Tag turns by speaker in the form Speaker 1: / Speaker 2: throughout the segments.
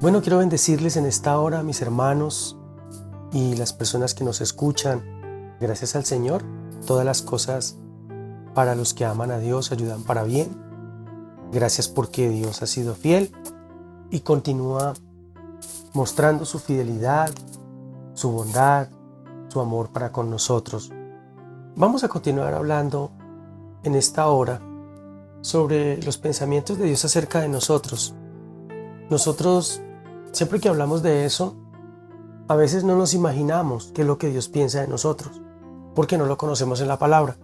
Speaker 1: Bueno, quiero bendecirles en esta hora, mis hermanos y las personas que nos escuchan. Gracias al Señor, todas las cosas para los que aman a Dios ayudan para bien. Gracias porque Dios ha sido fiel y continúa mostrando su fidelidad, su bondad, su amor para con nosotros. Vamos a continuar hablando en esta hora sobre los pensamientos de Dios acerca de nosotros. Nosotros, siempre que hablamos de eso, a veces no nos imaginamos qué es lo que Dios piensa de nosotros, porque no lo conocemos en la palabra.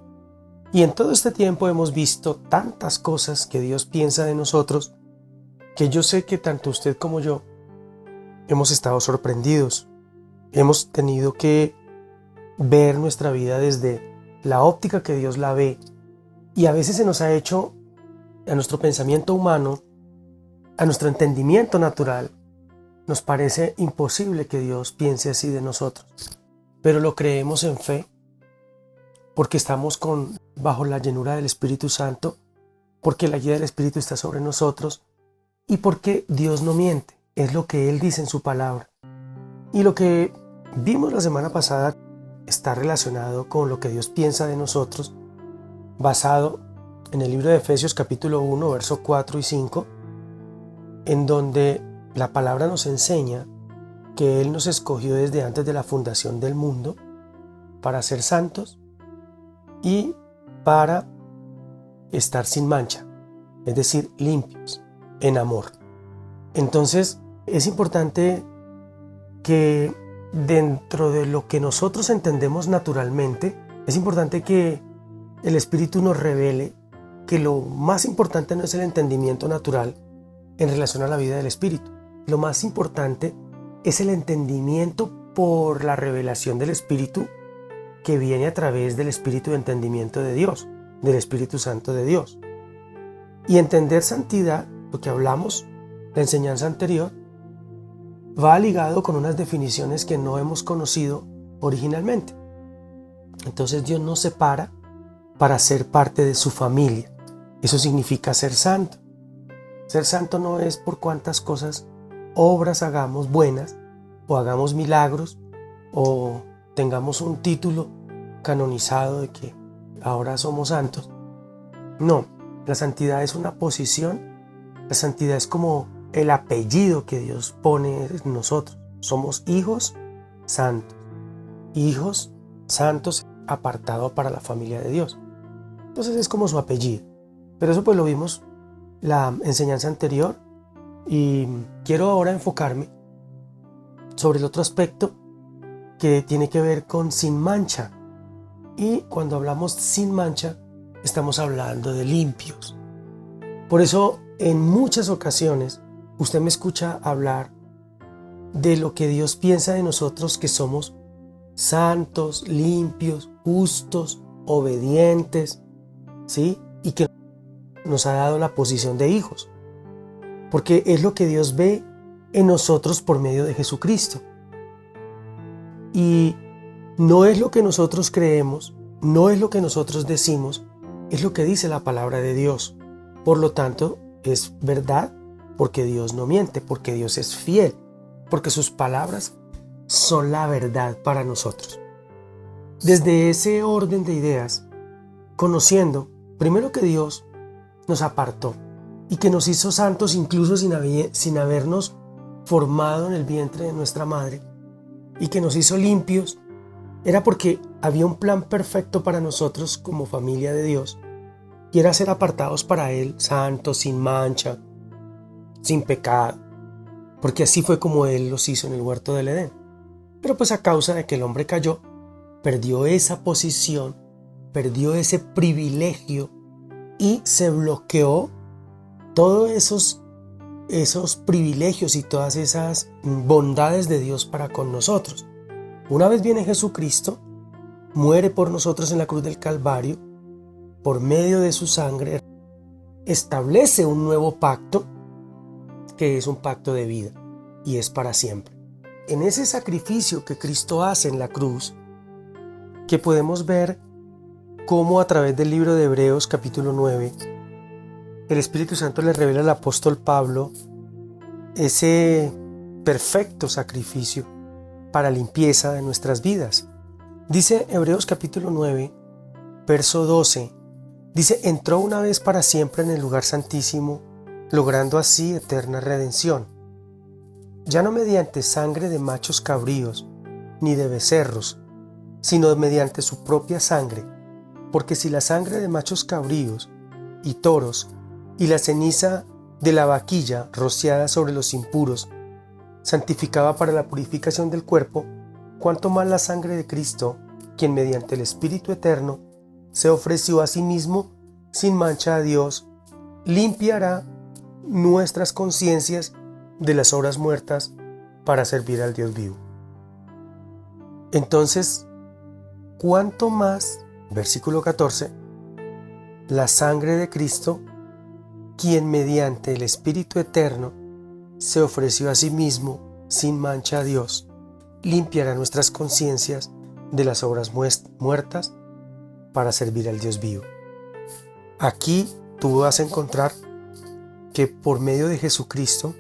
Speaker 1: Y en todo este tiempo hemos visto tantas cosas que Dios piensa de nosotros, que yo sé que tanto usted como yo hemos estado sorprendidos. Hemos tenido que ver nuestra vida desde la óptica que Dios la ve, y a veces se nos ha hecho, a nuestro pensamiento humano, a nuestro entendimiento natural, nos parece imposible que Dios piense así de nosotros. Pero lo creemos en fe, porque estamos bajo la llenura del Espíritu Santo, porque la guía del Espíritu está sobre nosotros, y porque Dios no miente, es lo que Él dice en su palabra. Y lo que vimos la semana pasada está relacionado con lo que Dios piensa de nosotros, basado en el libro de Efesios capítulo 1, versos 4 y 5, en donde la palabra nos enseña que Él nos escogió desde antes de la fundación del mundo para ser santos y para estar sin mancha, es decir, limpios, en amor. Entonces, es importante que dentro de lo que nosotros entendemos naturalmente, es importante que el Espíritu nos revele que lo más importante no es el entendimiento natural en relación a la vida del Espíritu. Lo más importante es el entendimiento por la revelación del Espíritu que viene a través del Espíritu de entendimiento de Dios, del Espíritu Santo de Dios. Y entender santidad, lo que hablamos, la enseñanza anterior, va ligado con unas definiciones que no hemos conocido originalmente. Entonces Dios nos separa para ser parte de su familia. Eso significa ser santo. Ser santo no es por cuántas obras hagamos buenas, o hagamos milagros, o tengamos un título canonizado de que ahora somos santos. No, la santidad es una posición. La santidad es como el apellido que Dios pone en nosotros. Somos hijos santos. Hijos santos apartados para la familia de Dios. Entonces es como su apellido. Pero eso pues lo vimos la enseñanza anterior, y quiero ahora enfocarme sobre el otro aspecto que tiene que ver con sin mancha. Y cuando hablamos sin mancha, estamos hablando de limpios. Por eso en muchas ocasiones usted me escucha hablar de lo que Dios piensa de nosotros, que somos santos, limpios, justos, obedientes, ¿sí? Y que nos ha dado la posición de hijos, porque es lo que Dios ve en nosotros por medio de Jesucristo. Y no es lo que nosotros creemos, no es lo que nosotros decimos, es lo que dice la palabra de Dios. Por lo tanto, es verdad, porque Dios no miente, porque Dios es fiel, porque sus palabras son la verdad para nosotros. Desde ese orden de ideas, conociendo primero que Dios nos apartó y que nos hizo santos incluso sin habernos formado en el vientre de nuestra madre, y que nos hizo limpios, era porque había un plan perfecto para nosotros como familia de Dios, y era ser apartados para Él, santos, sin mancha, sin pecado, porque así fue como Él los hizo en el huerto del Edén. Pero pues a causa de que el hombre cayó, perdió esa posición, perdió ese privilegio, y se bloqueó todos esos privilegios y todas esas bondades de Dios para con nosotros. Una vez viene Jesucristo, muere por nosotros en la cruz del Calvario, por medio de su sangre, establece un nuevo pacto, que es un pacto de vida, y es para siempre. En ese sacrificio que Cristo hace en la cruz, que podemos ver cómo a través del libro de Hebreos capítulo 9, el Espíritu Santo le revela al apóstol Pablo ese perfecto sacrificio para limpieza de nuestras vidas. Dice Hebreos capítulo 9, verso 12, dice: entró una vez para siempre en el lugar santísimo, logrando así eterna redención, ya no mediante sangre de machos cabríos, ni de becerros, sino mediante su propia sangre, porque si la sangre de machos cabríos y toros y la ceniza de la vaquilla rociada sobre los impuros santificaba para la purificación del cuerpo, cuánto más la sangre de Cristo, quien mediante el Espíritu Eterno se ofreció a sí mismo sin mancha a Dios, limpiará nuestras conciencias de las obras muertas para servir al Dios vivo. Entonces, cuánto más, versículo 14, la sangre de Cristo, quien mediante el Espíritu Eterno se ofreció a sí mismo sin mancha a Dios, limpiará nuestras conciencias de las obras muertas para servir al Dios vivo. Aquí tú vas a encontrar que por medio de Jesucristo,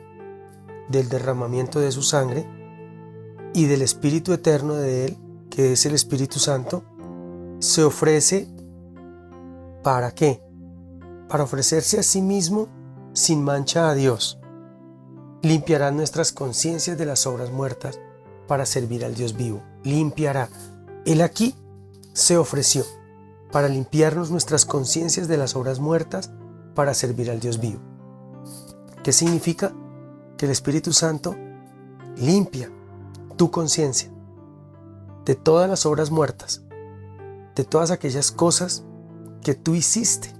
Speaker 1: del derramamiento de su sangre y del Espíritu Eterno de Él, que es el Espíritu Santo, se ofrece ¿para qué? Para ofrecerse a sí mismo sin mancha a Dios. Limpiará nuestras conciencias de las obras muertas para servir al Dios vivo. Limpiará. Él aquí se ofreció para limpiarnos nuestras conciencias de las obras muertas para servir al Dios vivo. ¿Qué significa? Que el Espíritu Santo limpia tu conciencia de todas las obras muertas, de todas aquellas cosas que tú hiciste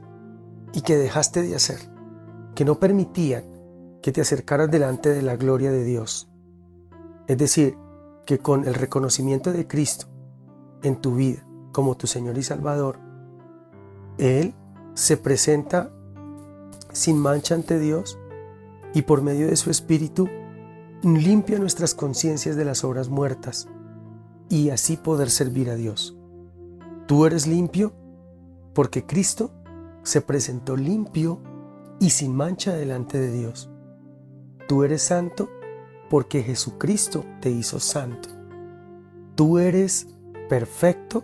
Speaker 1: y que dejaste de hacer, que no permitían que te acercaras delante de la gloria de Dios. Es decir, que con el reconocimiento de Cristo en tu vida como tu Señor y Salvador, Él se presenta sin mancha ante Dios y por medio de su Espíritu limpia nuestras conciencias de las obras muertas y así poder servir a Dios. Tú eres limpio porque Cristo se presentó limpio y sin mancha delante de Dios. Tú eres santo porque Jesucristo te hizo santo. Tú eres perfecto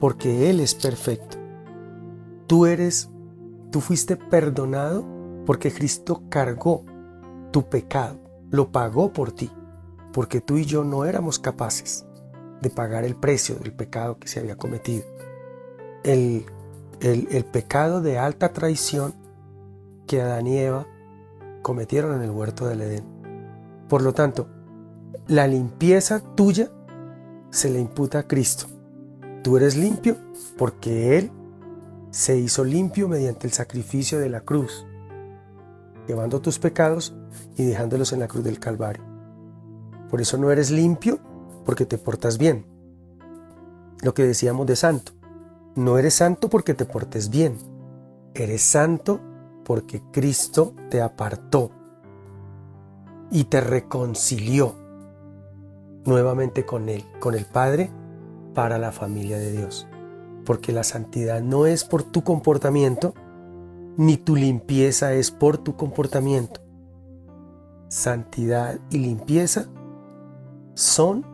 Speaker 1: porque Él es perfecto. Tú fuiste perdonado porque Cristo cargó tu pecado, lo pagó por ti, porque tú y yo no éramos capaces de pagar el precio del pecado que se había cometido. El pecado de alta traición que Adán y Eva cometieron en el huerto del Edén. Por lo tanto, la limpieza tuya se le imputa a Cristo. Tú eres limpio porque Él se hizo limpio mediante el sacrificio de la cruz, llevando tus pecados y dejándolos en la cruz del Calvario. Por eso no eres limpio porque te portas bien. Lo que decíamos de santo. No eres santo porque te portes bien. Eres santo porque Cristo te apartó y te reconcilió nuevamente con Él, con el Padre, para la familia de Dios. Porque la santidad no es por tu comportamiento, ni tu limpieza es por tu comportamiento. Santidad y limpieza son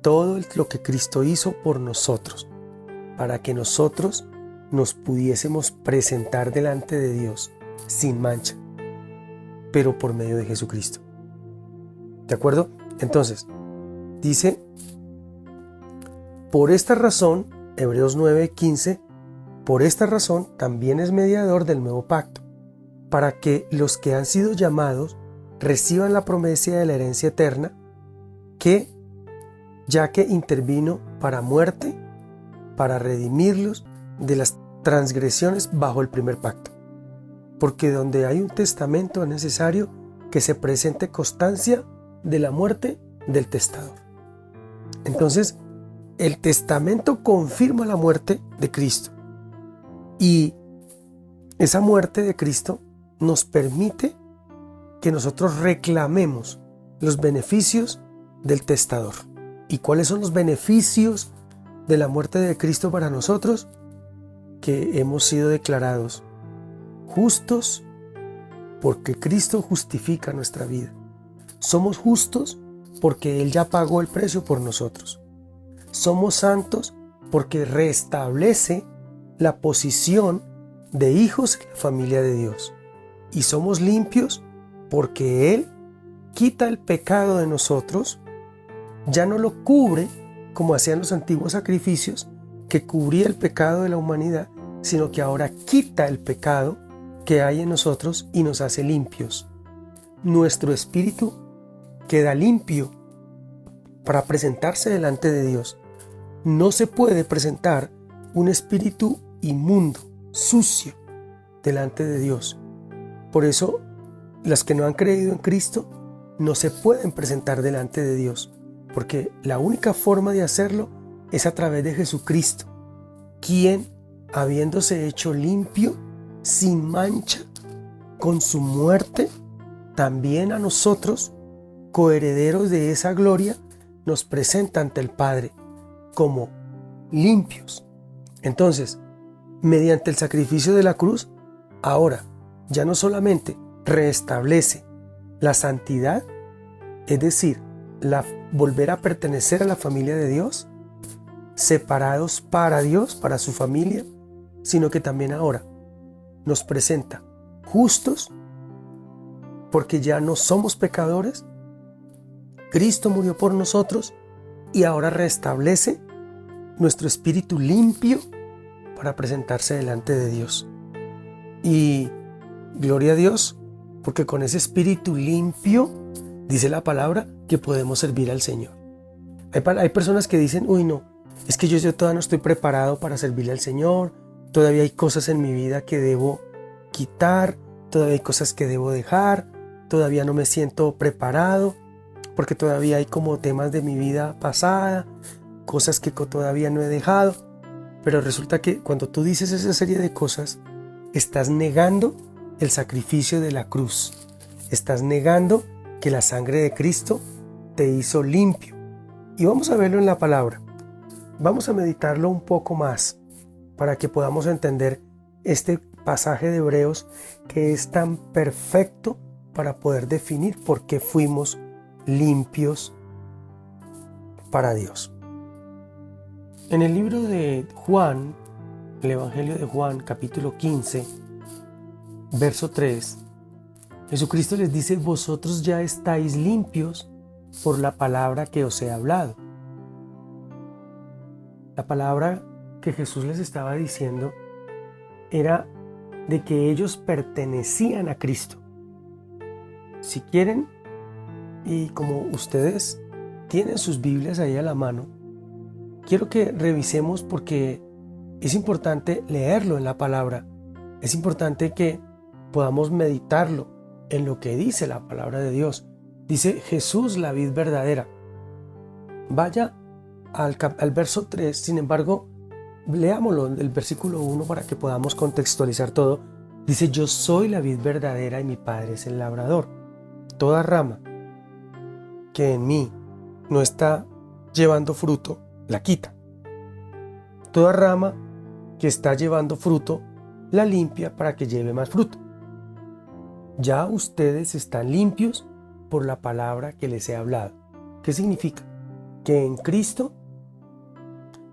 Speaker 1: todo lo que Cristo hizo por nosotros, para que nosotros nos pudiésemos presentar delante de Dios sin mancha, pero por medio de Jesucristo. ¿De acuerdo? Entonces, dice, por esta razón, Hebreos 9:15, por esta razón también es mediador del nuevo pacto, para que los que han sido llamados reciban la promesa de la herencia eterna, que, ya que intervino para muerte, para redimirlos de las transgresiones bajo el primer pacto. Porque donde hay un testamento es necesario que se presente constancia de la muerte del testador. Entonces, el testamento confirma la muerte de Cristo. Y esa muerte de Cristo nos permite que nosotros reclamemos los beneficios del testador. ¿Y cuáles son los beneficios de la muerte de Cristo para nosotros? Que hemos sido declarados justos porque Cristo justifica nuestra vida. Somos justos porque Él ya pagó el precio por nosotros. Somos santos porque restablece la posición de hijos en la familia de Dios. Y somos limpios porque Él quita el pecado de nosotros, ya no lo cubre como hacían los antiguos sacrificios, que cubría el pecado de la humanidad, sino que ahora quita el pecado que hay en nosotros y nos hace limpios. Nuestro espíritu queda limpio para presentarse delante de Dios. No se puede presentar un espíritu inmundo, sucio, delante de Dios. Por eso, los que no han creído en Cristo no se pueden presentar delante de Dios, porque la única forma de hacerlo es a través de Jesucristo, quien, habiéndose hecho limpio, sin mancha, con su muerte, también a nosotros, coherederos de esa gloria, nos presenta ante el Padre como limpios. Entonces, mediante el sacrificio de la cruz, ahora ya no solamente restablece la santidad, es decir, volver a pertenecer a la familia de Dios, separados para Dios, para su familia, sino que también ahora nos presenta justos porque ya no somos pecadores. Cristo murió por nosotros y ahora restablece nuestro espíritu limpio para presentarse delante de Dios. Y gloria a Dios, porque con ese espíritu limpio, dice la palabra, que podemos servir al Señor. Hay personas que dicen, uy no, es que yo todavía no estoy preparado para servirle al Señor, todavía hay cosas en mi vida que debo quitar, todavía hay cosas que debo dejar, todavía no me siento preparado, porque todavía hay como temas de mi vida pasada, cosas que todavía no he dejado. Pero resulta que cuando tú dices esa serie de cosas, estás negando el sacrificio de la cruz. Estás negando que la sangre de Cristo te hizo limpio. Y vamos a verlo en la palabra. Vamos a meditarlo un poco más para que podamos entender este pasaje de Hebreos que es tan perfecto para poder definir por qué fuimos limpios para Dios. En el libro de Juan, el Evangelio de Juan, capítulo 15, verso 3, Jesucristo les dice: vosotros ya estáis limpios por la palabra que os he hablado. La palabra que Jesús les estaba diciendo era de que ellos pertenecían a Cristo. Si quieren, y como ustedes tienen sus Biblias ahí a la mano, quiero que revisemos porque es importante leerlo en la palabra. Es importante que podamos meditarlo en lo que dice la palabra de Dios. Dice Jesús, la vid verdadera. Vaya al verso 3, sin embargo, leámoslo del versículo 1 para que podamos contextualizar todo. Dice: yo soy la vid verdadera y mi Padre es el labrador. Toda rama que en mí no está llevando fruto, la quita. Toda rama que está llevando fruto, la limpia para que lleve más fruto. Ya ustedes están limpios por la palabra que les he hablado. ¿Qué significa? Que en Cristo,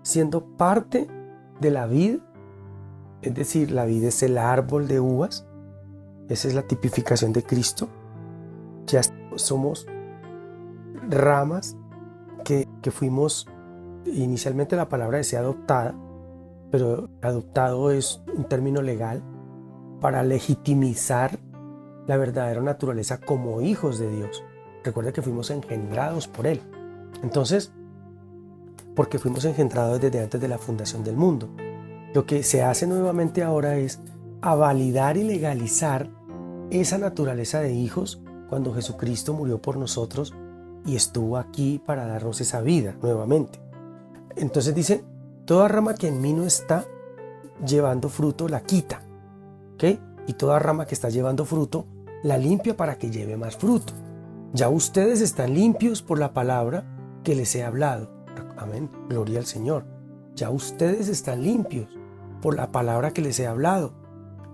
Speaker 1: siendo parte de la vid, es decir, la vid es el árbol de uvas, esa es la tipificación de Cristo, ya somos ramas que fuimos, inicialmente la palabra decía adoptada, pero adoptado es un término legal para legitimizar la verdadera naturaleza como hijos de Dios. Recuerda que fuimos engendrados por Él. Entonces, porque fuimos engendrados desde antes de la fundación del mundo. Lo que se hace nuevamente ahora es a validar y legalizar esa naturaleza de hijos cuando Jesucristo murió por nosotros y estuvo aquí para darnos esa vida nuevamente. Entonces dice: toda rama que en mí no está llevando fruto, la quita. ¿Okay? Y toda rama que está llevando fruto, la limpia para que lleve más fruto. Ya ustedes están limpios por la palabra que les he hablado. Amén. Gloria al Señor. Ya ustedes están limpios por la palabra que les he hablado,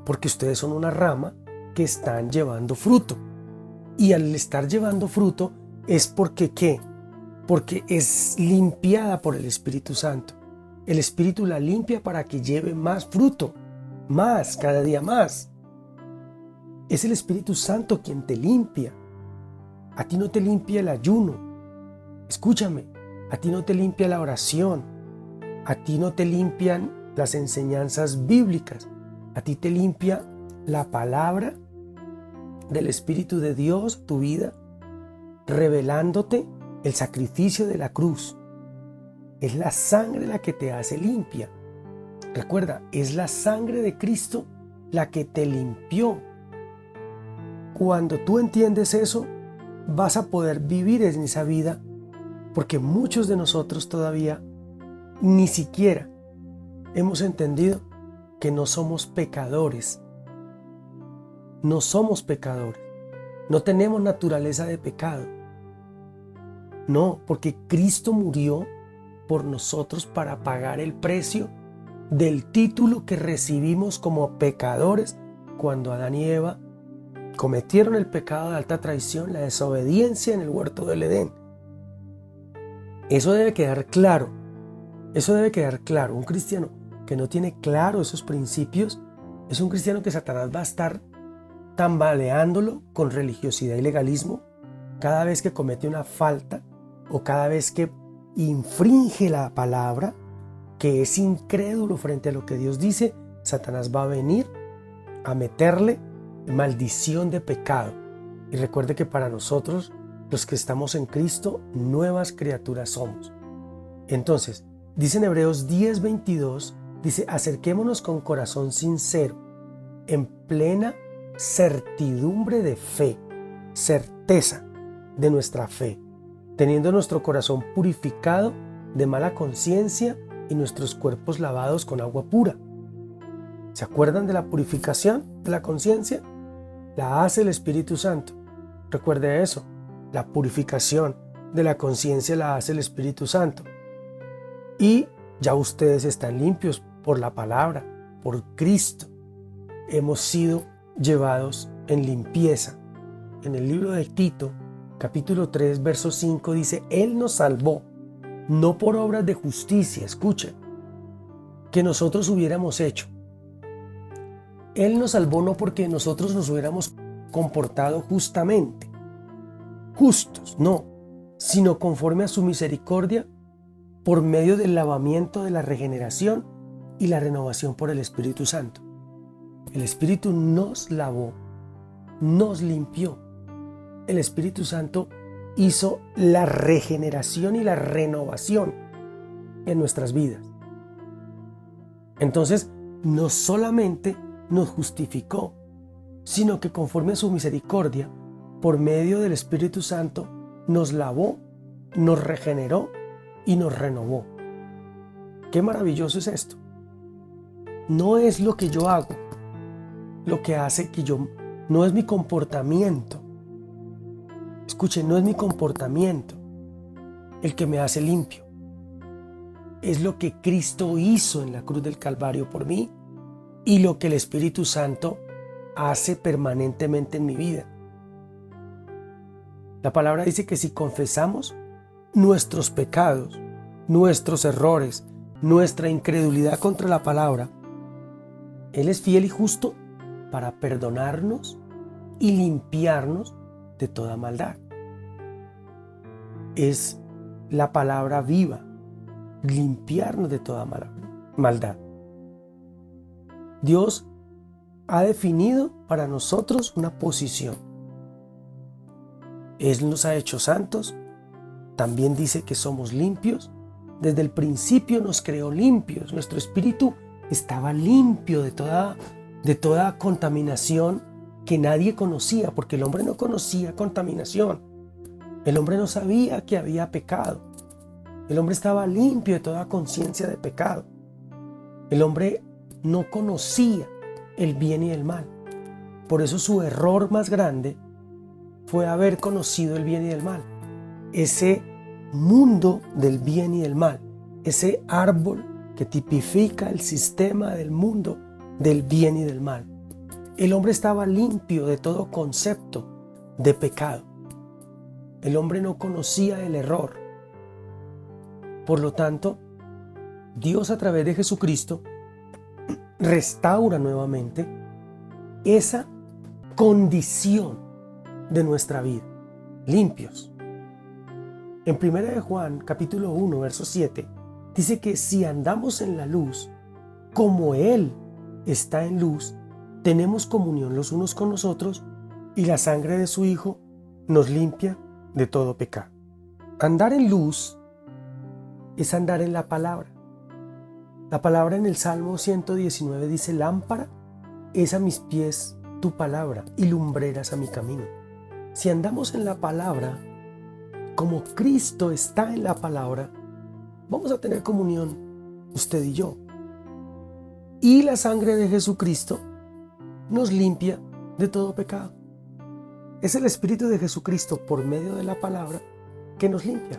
Speaker 1: porque ustedes son una rama que están llevando fruto. Y al estar llevando fruto es porque ¿qué? Porque es limpiada por el Espíritu Santo. El Espíritu la limpia para que lleve más fruto, más, cada día más. Es el Espíritu Santo quien te limpia. A ti no te limpia el ayuno. Escúchame, a ti no te limpia la oración. A ti no te limpian las enseñanzas bíblicas. A ti te limpia la palabra del Espíritu de Dios, tu vida, revelándote el sacrificio de la cruz. Es la sangre la que te hace limpia. Recuerda, es la sangre de Cristo la que te limpió. Cuando tú entiendes eso, vas a poder vivir en esa vida, porque muchos de nosotros todavía ni siquiera hemos entendido que no somos pecadores. No somos pecadores. No tenemos naturaleza de pecado. No, porque Cristo murió por nosotros para pagar el precio del título que recibimos como pecadores cuando Adán y Eva cometieron el pecado de alta traición, la desobediencia en el huerto del Edén. Eso debe quedar claro. Eso debe quedar claro. Un cristiano que no tiene claro esos principios es un cristiano que Satanás va a estar tambaleándolo con religiosidad y legalismo cada vez que comete una falta o cada vez que infringe la palabra, que es incrédulo frente a lo que Dios dice. Satanás va a venir a meterle maldición de pecado. Y recuerde que para nosotros, los que estamos en Cristo, nuevas criaturas somos. Entonces, dice en Hebreos 10:22, dice: acerquémonos con corazón sincero, en plena certidumbre de fe, certeza de nuestra fe, teniendo nuestro corazón purificado de mala conciencia y nuestros cuerpos lavados con agua pura. ¿Se acuerdan de la purificación de la conciencia? La hace el Espíritu Santo. Recuerde eso. La purificación de la conciencia la hace el Espíritu Santo. Y ya ustedes están limpios por la palabra, por Cristo. Hemos sido llevados en limpieza. En el libro de Tito, capítulo 3, verso 5 dice: Él nos salvó, no por obras de justicia, escuchen, que nosotros hubiéramos hecho. Él nos salvó no porque nosotros nos hubiéramos comportado justamente, justos, no, sino conforme a su misericordia, por medio del lavamiento de la regeneración y la renovación por el Espíritu Santo. El Espíritu nos lavó, nos limpió. El Espíritu Santo hizo la regeneración y la renovación en nuestras vidas. Entonces, no solamente nos justificó, sino que conforme a su misericordia, por medio del Espíritu Santo, nos lavó, nos regeneró y nos renovó. Qué maravilloso es esto. No es lo que yo hago lo que hace que yo, no es mi comportamiento. Escuchen, no es mi comportamiento el que me hace limpio. Es lo que Cristo hizo en la cruz del Calvario por mí y lo que el Espíritu Santo hace permanentemente en mi vida. La palabra dice que si confesamos nuestros pecados, nuestros errores, nuestra incredulidad contra la palabra, Él es fiel y justo para perdonarnos y limpiarnos de toda maldad. Es la palabra viva, limpiarnos de toda maldad. Dios ha definido para nosotros una posición. Él nos ha hecho santos, también dice que somos limpios. Desde el principio nos creó limpios, nuestro espíritu estaba limpio de toda contaminación que nadie conocía, porque el hombre no conocía contaminación. El hombre no sabía que había pecado. El hombre estaba limpio de toda conciencia de pecado. El hombre no conocía el bien y el mal. Por eso su error más grande fue haber conocido el bien y el mal. Ese mundo del bien y del mal, ese árbol que tipifica el sistema del mundo del bien y del mal. El hombre estaba limpio de todo concepto de pecado. El hombre no conocía el error. Por lo tanto, Dios a través de Jesucristo restaura nuevamente esa condición de nuestra vida, limpios. En 1 de Juan, capítulo 1, verso 7, dice que si andamos en la luz, como Él está en luz, tenemos comunión los unos con los otros y la sangre de su Hijo nos limpia de todo pecado. Andar en luz es andar en la palabra. La palabra en el Salmo 119 dice: lámpara es a mis pies tu palabra y lumbreras a mi camino. Si andamos en la palabra, como Cristo está en la palabra, vamos a tener comunión usted y yo. Y la sangre de Jesucristo nos limpia de todo pecado. Es el Espíritu de Jesucristo por medio de la palabra que nos limpia.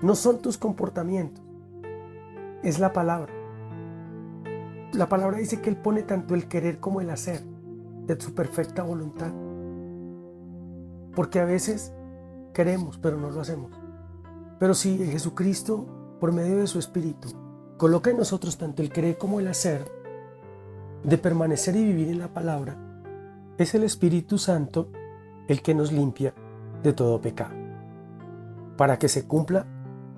Speaker 1: No son tus comportamientos, es la palabra. La palabra dice que Él pone tanto el querer como el hacer de su perfecta voluntad. Porque a veces queremos, pero no lo hacemos. Pero si Jesucristo, por medio de su Espíritu, coloca en nosotros tanto el querer como el hacer, de permanecer y vivir en la palabra, es el Espíritu Santo el que nos limpia de todo pecado. Para que se cumpla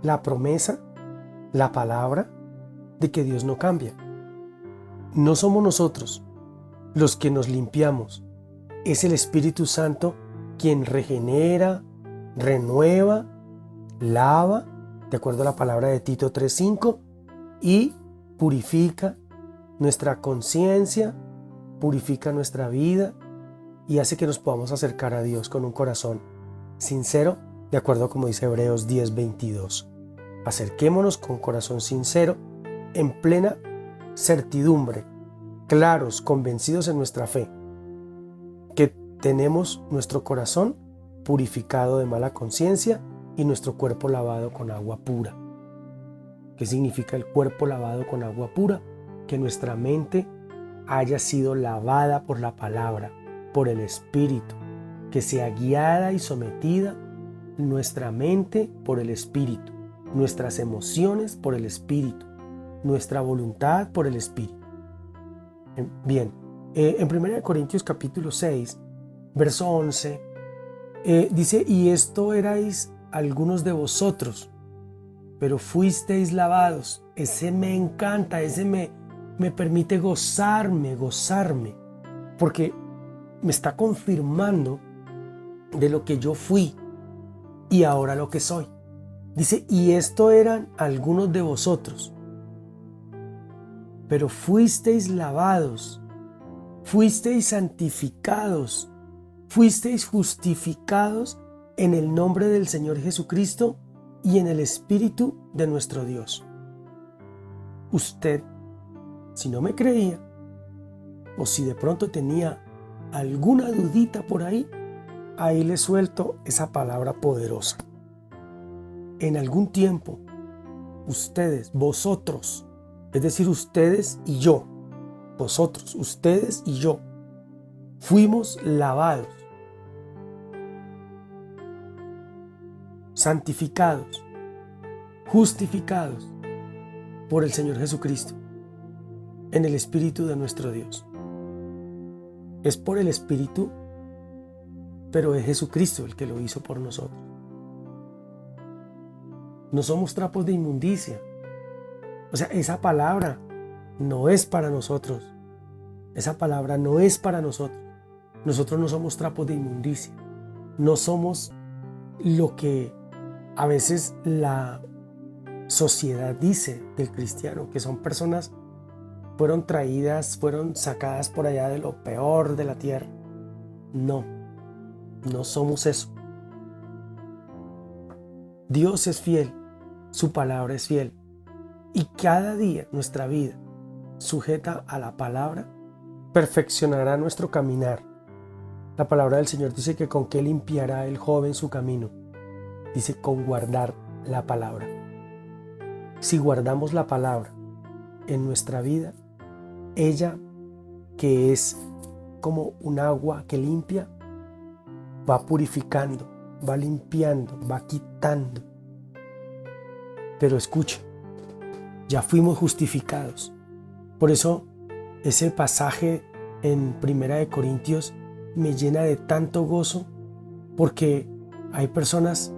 Speaker 1: la promesa, la palabra de que Dios no cambia. No somos nosotros los que nos limpiamos, es el Espíritu Santo quien regenera, renueva, lava, de acuerdo a la palabra de Tito 3:5, y purifica nuestra conciencia, purifica nuestra vida y hace que nos podamos acercar a Dios con un corazón sincero, de acuerdo a como dice Hebreos 10:22. Acerquémonos con corazón sincero, en plena certidumbre, claros, convencidos en nuestra fe, que tenemos nuestro corazón purificado de mala conciencia y nuestro cuerpo lavado con agua pura. ¿Qué significa el cuerpo lavado con agua pura? Que nuestra mente haya sido lavada por la palabra, por el Espíritu, que sea guiada y sometida nuestra mente por el Espíritu, nuestras emociones por el Espíritu, nuestra voluntad por el Espíritu. Bien, en 1 Corintios capítulo 6, verso 11, dice: y esto erais algunos de vosotros, pero fuisteis lavados. Ese me encanta, ese me permite gozarme, porque me está confirmando de lo que yo fui y ahora lo que soy. Dice: y esto eran algunos de vosotros, pero fuisteis lavados, fuisteis santificados, fuisteis justificados en el nombre del Señor Jesucristo y en el Espíritu de nuestro Dios. Usted, si no me creía, o si de pronto tenía alguna dudita por ahí le suelto esa palabra poderosa. En algún tiempo, ustedes, vosotros, es decir, ustedes y yo, vosotros, ustedes y yo, fuimos lavados, santificados, justificados por el Señor Jesucristo en el Espíritu de nuestro Dios. Es por el Espíritu, pero es Jesucristo el que lo hizo por nosotros. No somos trapos de inmundicia. O sea, esa palabra no es para nosotros. Esa palabra no es para nosotros. Nosotros no somos trapos de inmundicia. No somos lo que a veces la sociedad dice del cristiano, que son personas fueron traídas, fueron sacadas por allá de lo peor de la tierra. No somos eso. Dios es fiel, su palabra es fiel, y cada día nuestra vida, sujeta a la palabra, perfeccionará nuestro caminar. La palabra del Señor dice que con qué limpiará el joven su camino. Dice con guardar la palabra. Si guardamos la palabra en nuestra vida, ella, que es como un agua que limpia, va purificando, va limpiando, va quitando. Pero escucha, ya fuimos justificados. Por eso ese pasaje en Primera de Corintios me llena de tanto gozo, porque hay personas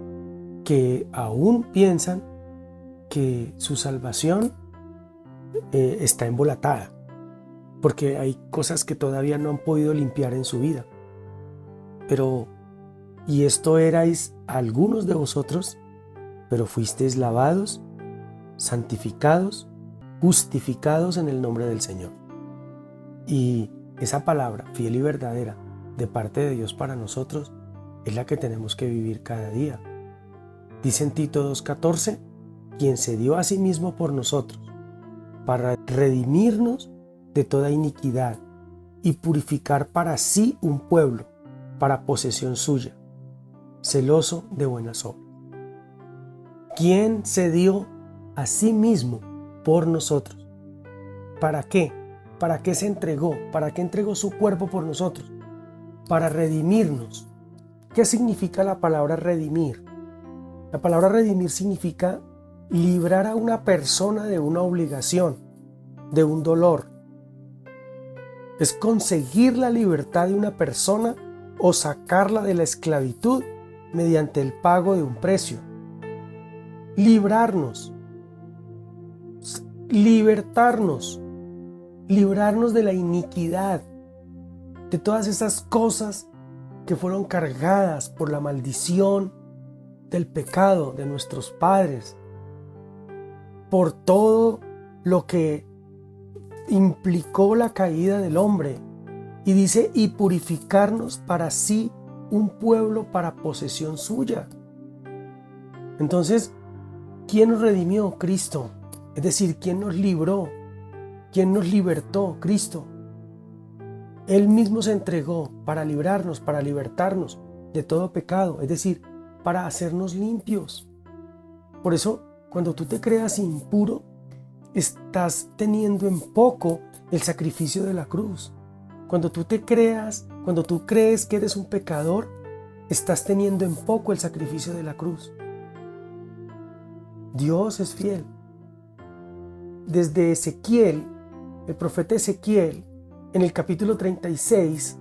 Speaker 1: que aún piensan que su salvación está embolatada, porque hay cosas que todavía no han podido limpiar en su vida. Y esto erais algunos de vosotros, pero fuisteis lavados, santificados, justificados en el nombre del Señor. Y esa palabra fiel y verdadera de parte de Dios para nosotros es la que tenemos que vivir cada día. Dice en Tito 2:14, quien se dio a sí mismo por nosotros, para redimirnos de toda iniquidad y purificar para sí un pueblo, para posesión suya, celoso de buenas obras. ¿Quién se dio a sí mismo por nosotros? ¿Para qué? ¿Para qué se entregó? ¿Para qué entregó su cuerpo por nosotros? Para redimirnos. ¿Qué significa la palabra redimir? La palabra redimir significa librar a una persona de una obligación, de un dolor. Es conseguir la libertad de una persona o sacarla de la esclavitud mediante el pago de un precio. Librarnos, libertarnos, librarnos de la iniquidad, de todas esas cosas que fueron cargadas por la maldición del pecado de nuestros padres, por todo lo que implicó la caída del hombre. Y dice, y purificarnos para sí un pueblo para posesión suya. Entonces, ¿quién nos redimió? Cristo. Es decir, ¿quién nos libró? ¿Quién nos libertó? Cristo. Él mismo se entregó para librarnos, para libertarnos de todo pecado, es decir, para hacernos limpios. Por eso, cuando tú te creas impuro, estás teniendo en poco el sacrificio de la cruz. Cuando tú crees que eres un pecador, estás teniendo en poco el sacrificio de la cruz. Dios es fiel. Desde Ezequiel, el profeta Ezequiel, en el capítulo 36,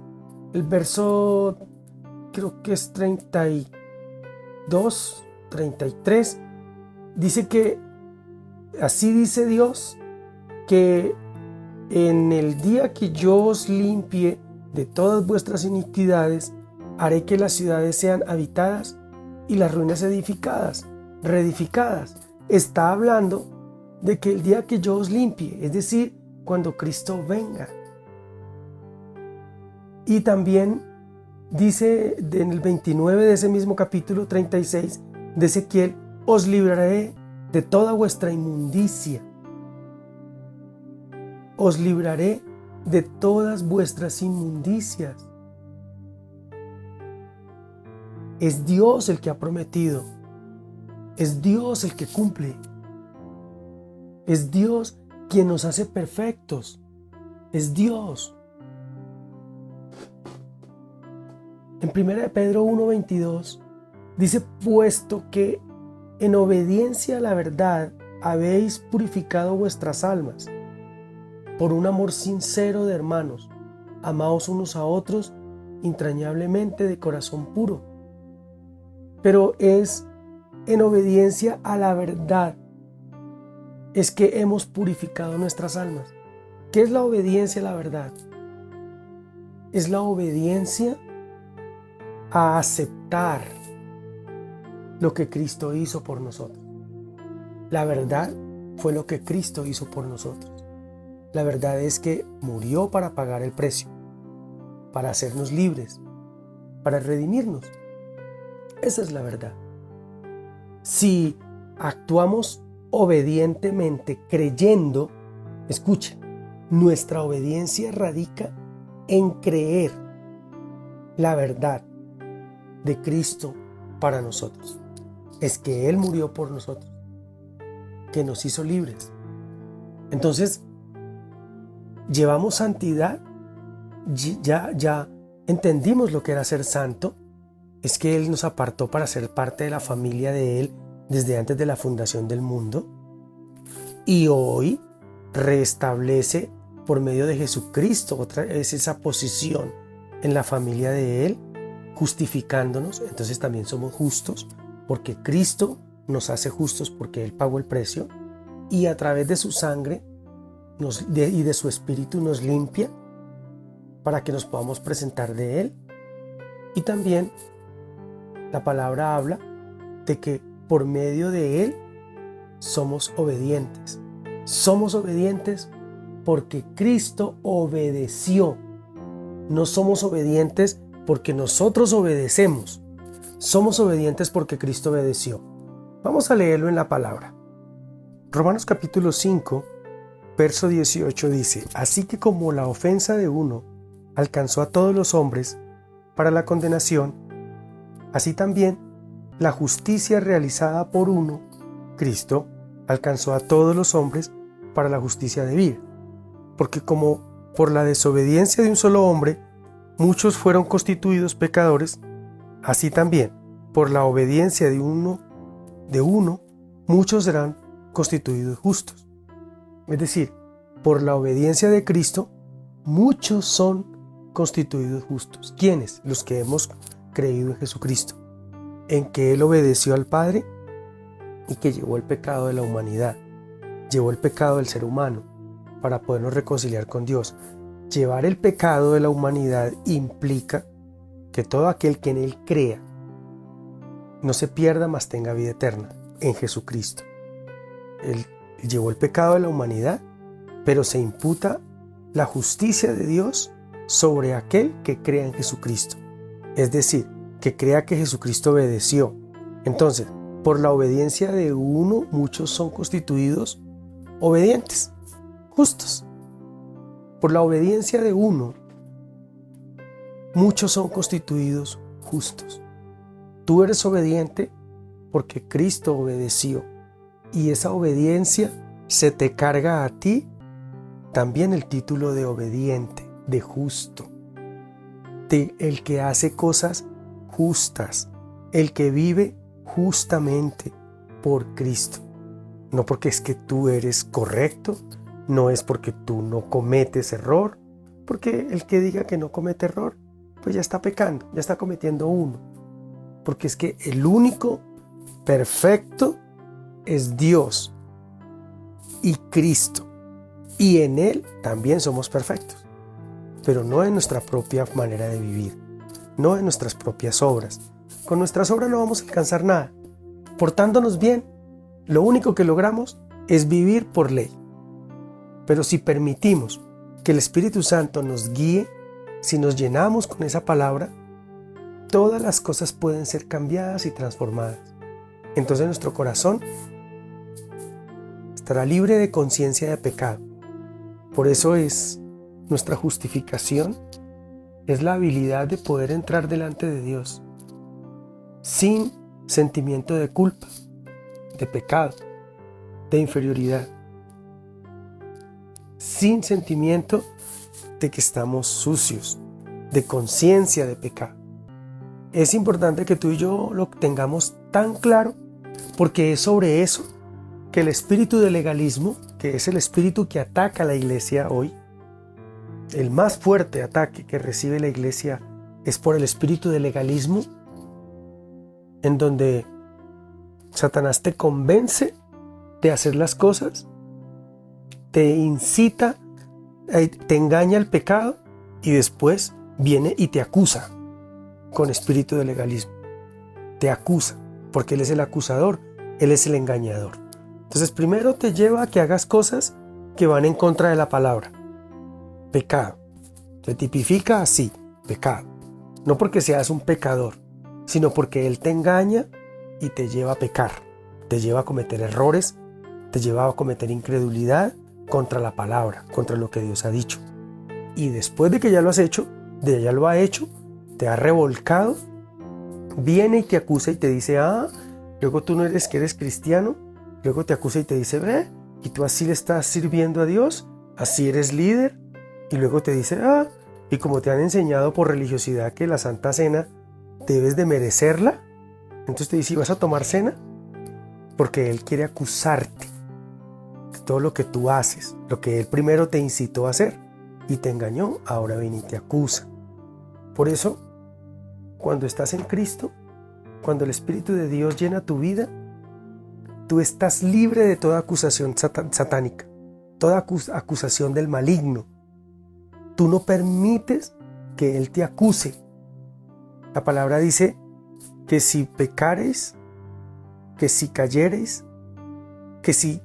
Speaker 1: el verso, creo que es 32, 33, dice que, así dice Dios, que en el día que yo os limpie de todas vuestras iniquidades, haré que las ciudades sean habitadas y las ruinas edificadas, reedificadas. Está hablando de que el día que yo os limpie, es decir, cuando Cristo venga. Y también dice en el 29 de ese mismo capítulo 36 de Ezequiel, os libraré de toda vuestra inmundicia. Os libraré de todas vuestras inmundicias. Es Dios el que ha prometido. Es Dios el que cumple. Es Dios quien nos hace perfectos. Es Dios. En 1 Pedro 1:22 dice, puesto que en obediencia a la verdad habéis purificado vuestras almas por un amor sincero de hermanos, amaos unos a otros entrañablemente de corazón puro. Pero es en obediencia a la verdad es que hemos purificado nuestras almas. ¿Qué es la obediencia a la verdad? Es la obediencia a aceptar lo que Cristo hizo por nosotros. La verdad fue lo que Cristo hizo por nosotros. La verdad es que murió para pagar el precio, para hacernos libres, para redimirnos. Esa es la verdad. Si actuamos obedientemente, creyendo, escucha, nuestra obediencia radica en creer la verdad de Cristo para nosotros. Es que Él murió por nosotros, que nos hizo libres. Entonces, llevamos santidad, ya entendimos lo que era ser santo, es que Él nos apartó para ser parte de la familia de Él desde antes de la fundación del mundo y hoy restablece por medio de Jesucristo otra vez esa posición en la familia de Él, justificándonos. Entonces también somos justos porque Cristo nos hace justos porque Él pagó el precio y a través de su sangre y de su Espíritu nos limpia para que nos podamos presentar de Él. Y también la palabra habla de que por medio de Él somos obedientes. Somos obedientes porque Cristo obedeció. No somos obedientes porque nosotros obedecemos. Somos obedientes porque Cristo obedeció. Vamos a leerlo en la palabra. Romanos capítulo 5, verso 18 dice: Así que como la ofensa de uno alcanzó a todos los hombres para la condenación, así también la justicia realizada por uno, Cristo, alcanzó a todos los hombres para la justicia de vida. Porque como por la desobediencia de un solo hombre muchos fueron constituidos pecadores, así también por la obediencia de uno muchos serán constituidos justos. Es decir, por la obediencia de Cristo muchos son constituidos justos. ¿Quiénes? Los que hemos creído en Jesucristo, en que Él obedeció al Padre y que llevó el pecado de la humanidad, llevó el pecado del ser humano para podernos reconciliar con Dios. Llevar el pecado de la humanidad implica que todo aquel que en Él crea no se pierda, mas tenga vida eterna en Jesucristo. Él llevó el pecado de la humanidad, pero se imputa la justicia de Dios sobre aquel que crea en Jesucristo. Es decir, que crea que Jesucristo obedeció. Entonces, por la obediencia de uno, muchos son constituidos obedientes, justos. Por la obediencia de uno, muchos son constituidos justos. Tú eres obediente porque Cristo obedeció. Y esa obediencia se te carga a ti también el título de obediente, de justo, de el que hace cosas justas, el que vive justamente por Cristo. No porque es que tú eres correcto, no es porque tú no cometes error, porque el que diga que no comete error, pues ya está pecando, ya está cometiendo uno. Porque es que el único perfecto es Dios y Cristo. Y en Él también somos perfectos, pero no en nuestra propia manera de vivir, no en nuestras propias obras. Con nuestras obras no vamos a alcanzar nada. Portándonos bien, lo único que logramos es vivir por ley. Pero si permitimos que el Espíritu Santo nos guíe, si nos llenamos con esa palabra, todas las cosas pueden ser cambiadas y transformadas. Entonces nuestro corazón estará libre de conciencia de pecado. Por eso es nuestra justificación, es la habilidad de poder entrar delante de Dios sin sentimiento de culpa, de pecado, de inferioridad, sin sentimiento de que estamos sucios, de conciencia de pecado. Es importante que tú y yo lo tengamos tan claro, porque es sobre eso que el espíritu de legalismo, que es el espíritu que ataca a la iglesia hoy, el más fuerte ataque que recibe la iglesia es por el espíritu de legalismo, en donde Satanás te convence de hacer las cosas, te incita, te engaña el pecado y después viene y te acusa con espíritu de legalismo. Te acusa, porque Él es el acusador, Él es el engañador. Entonces primero te lleva a que hagas cosas que van en contra de la palabra. Pecado. Te tipifica así, pecado. No porque seas un pecador, sino porque Él te engaña y te lleva a pecar. Te lleva a cometer errores, te lleva a cometer incredulidad contra la palabra, contra lo que Dios ha dicho. Y después de que ya lo has hecho, de ya lo ha hecho, te ha revolcado, viene y te acusa y te dice, luego tú no eres que eres cristiano, luego te acusa y te dice, ve, y tú así le estás sirviendo a Dios, así eres líder, y luego te dice, y como te han enseñado por religiosidad que la Santa Cena debes de merecerla. Entonces te dice, ¿vas a tomar cena? Porque Él quiere acusarte de todo lo que tú haces, lo que Él primero te incitó a hacer y te engañó, ahora viene y te acusa. Por eso, cuando estás en Cristo, cuando el Espíritu de Dios llena tu vida, tú estás libre de toda acusación satánica, toda acusación del maligno. Tú no permites que Él te acuse. La palabra dice que si pecares, que si cayeres, que si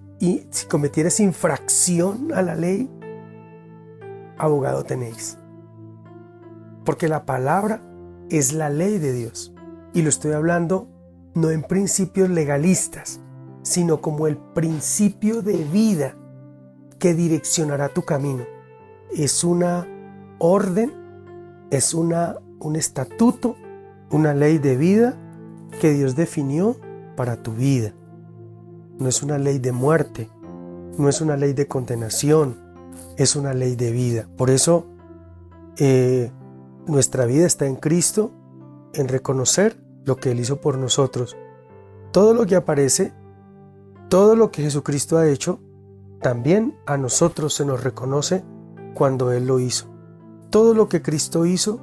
Speaker 1: cometieres infracción a la ley, abogado tenéis. Porque la palabra es la ley de Dios. Y lo estoy hablando no en principios legalistas, sino como el principio de vida que direccionará tu camino. Es una orden, es un estatuto, una ley de vida que Dios definió para tu vida. No es una ley de muerte, no es una ley de condenación, es una ley de vida. Por eso nuestra vida está en Cristo, en reconocer lo que Él hizo por nosotros. Todo lo que aparece, todo lo que Jesucristo ha hecho, también a nosotros se nos reconoce cuando Él lo hizo. Todo lo que Cristo hizo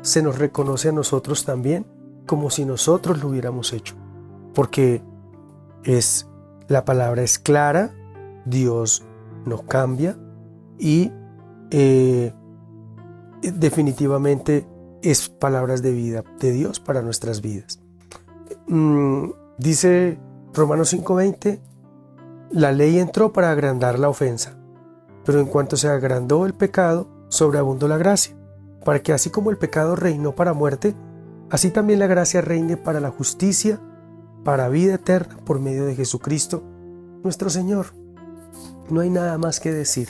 Speaker 1: se nos reconoce a nosotros también como si nosotros lo hubiéramos hecho. Porque la palabra es clara, Dios no cambia y definitivamente es palabras de vida de Dios para nuestras vidas. Dice Romanos 5:20, la ley entró para agrandar la ofensa, pero en cuanto se agrandó el pecado, sobreabundó la gracia, para que así como el pecado reinó para muerte, así también la gracia reine para la justicia, para vida eterna por medio de Jesucristo, nuestro Señor. No hay nada más que decir.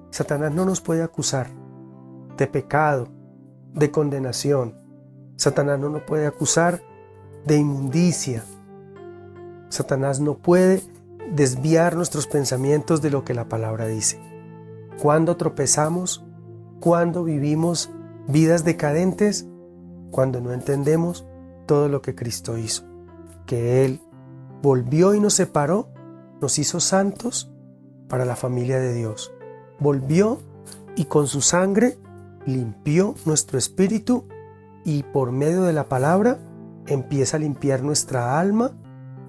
Speaker 1: Satanás no nos puede acusar de pecado, de condenación. Satanás no nos puede acusar de inmundicia. Satanás no puede desviar nuestros pensamientos de lo que la palabra dice. Cuando tropezamos, cuando vivimos vidas decadentes, cuando no entendemos todo lo que Cristo hizo, que Él volvió y nos separó, nos hizo santos para la familia de Dios. Volvió y con su sangre limpió nuestro espíritu y por medio de la palabra empieza a limpiar nuestra alma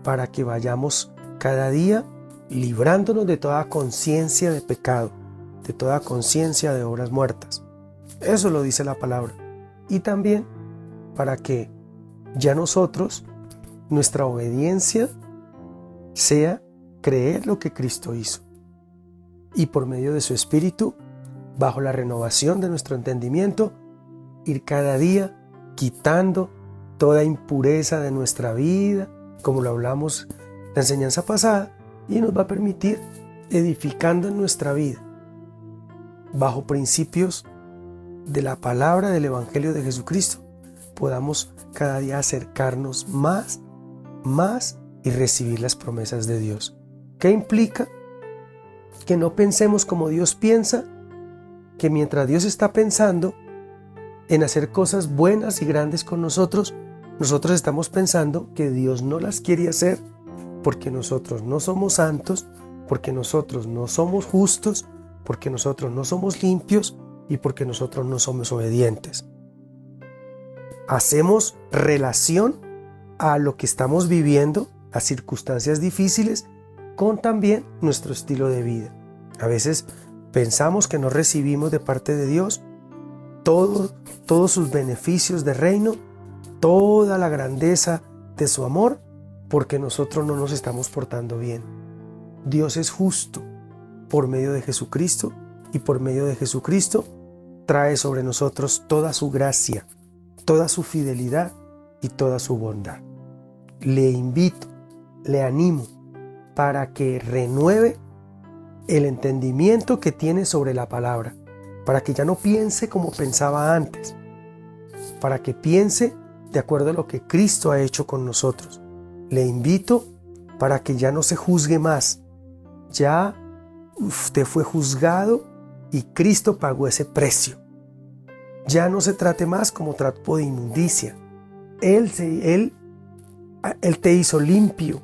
Speaker 1: para que vayamos cada día librándonos de toda conciencia de pecado, de toda conciencia de obras muertas. Eso lo dice la palabra. Y también para que ya nosotros, nuestra obediencia sea creer lo que Cristo hizo. Y por medio de su Espíritu, bajo la renovación de nuestro entendimiento, ir cada día quitando toda impureza de nuestra vida, como lo hablamos en la enseñanza pasada, y nos va a permitir edificando en nuestra vida, bajo principios de la palabra del Evangelio de Jesucristo, podamos cada día acercarnos más y recibir las promesas de Dios. ¿Qué implica? Que no pensemos como Dios piensa, que mientras Dios está pensando en hacer cosas buenas y grandes con nosotros estamos pensando que Dios no las quiere hacer porque nosotros no somos santos, porque nosotros no somos justos, porque nosotros no somos limpios y porque nosotros no somos obedientes. Hacemos relación a lo que estamos viviendo, a circunstancias difíciles, con también nuestro estilo de vida. A veces pensamos que no recibimos de parte de Dios todos sus beneficios de reino, toda la grandeza de su amor, porque nosotros no nos estamos portando bien. Dios es justo por medio de Jesucristo y por medio de Jesucristo trae sobre nosotros toda su gracia, toda su fidelidad y toda su bondad. Le invito, le animo para que renueve el entendimiento que tiene sobre la palabra, para que ya no piense como pensaba antes, para que piense de acuerdo a lo que Cristo ha hecho con nosotros. Le invito para que ya no se juzgue más. Ya usted fue juzgado y Cristo pagó ese precio. Ya no se trate más como trapo de inmundicia. Él te hizo limpio,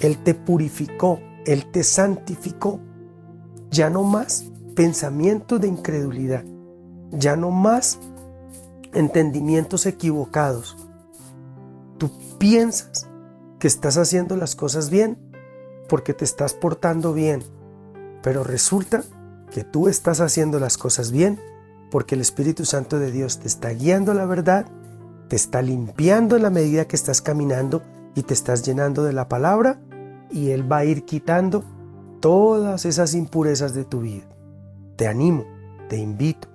Speaker 1: Él te purificó, Él te santificó. Ya no más pensamientos de incredulidad, ya no más entendimientos equivocados. Tú piensas que estás haciendo las cosas bien porque te estás portando bien, pero resulta que tú estás haciendo las cosas bien porque el Espíritu Santo de Dios te está guiando a la verdad, te está limpiando en la medida que estás caminando y te estás llenando de la palabra, y Él va a ir quitando todas esas impurezas de tu vida. Te animo, te invito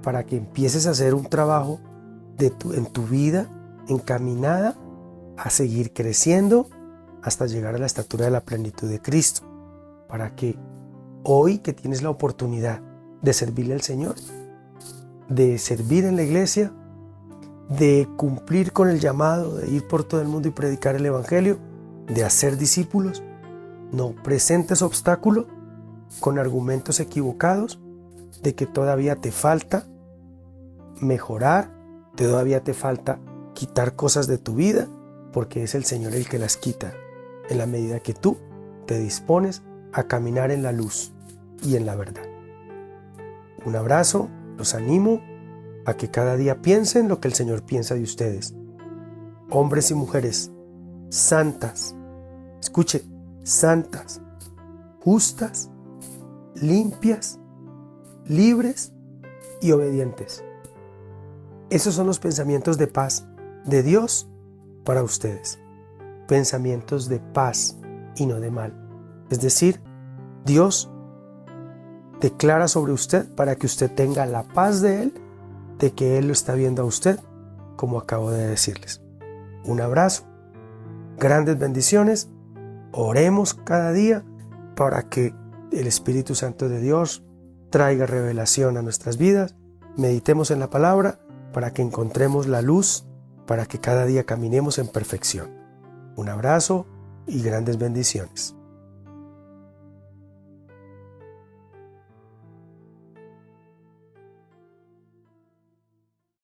Speaker 1: para que empieces a hacer un trabajo en tu vida encaminada a seguir creciendo hasta llegar a la estatura de la plenitud de Cristo, para que hoy que tienes la oportunidad de servirle al Señor, de servir en la iglesia, de cumplir con el llamado de ir por todo el mundo y predicar el Evangelio, de hacer discípulos, no presentes obstáculo con argumentos equivocados de que todavía te falta mejorar, todavía te falta quitar cosas de tu vida, porque es el Señor el que las quita en la medida que tú te dispones a caminar en la luz y en la verdad. Un abrazo, los animo a que cada día piensen lo que el Señor piensa de ustedes. Hombres y mujeres santas, escuche, santas, justas, limpias, libres y obedientes. Esos son los pensamientos de paz de Dios para ustedes. Pensamientos de paz y no de mal. Es decir, Dios declara sobre usted para que usted tenga la paz de Él, de que Él lo está viendo a usted, como acabo de decirles. Un abrazo, grandes bendiciones. Oremos cada día para que el Espíritu Santo de Dios traiga revelación a nuestras vidas. Meditemos en la palabra para que encontremos la luz, para que cada día caminemos en perfección. Un abrazo y grandes bendiciones.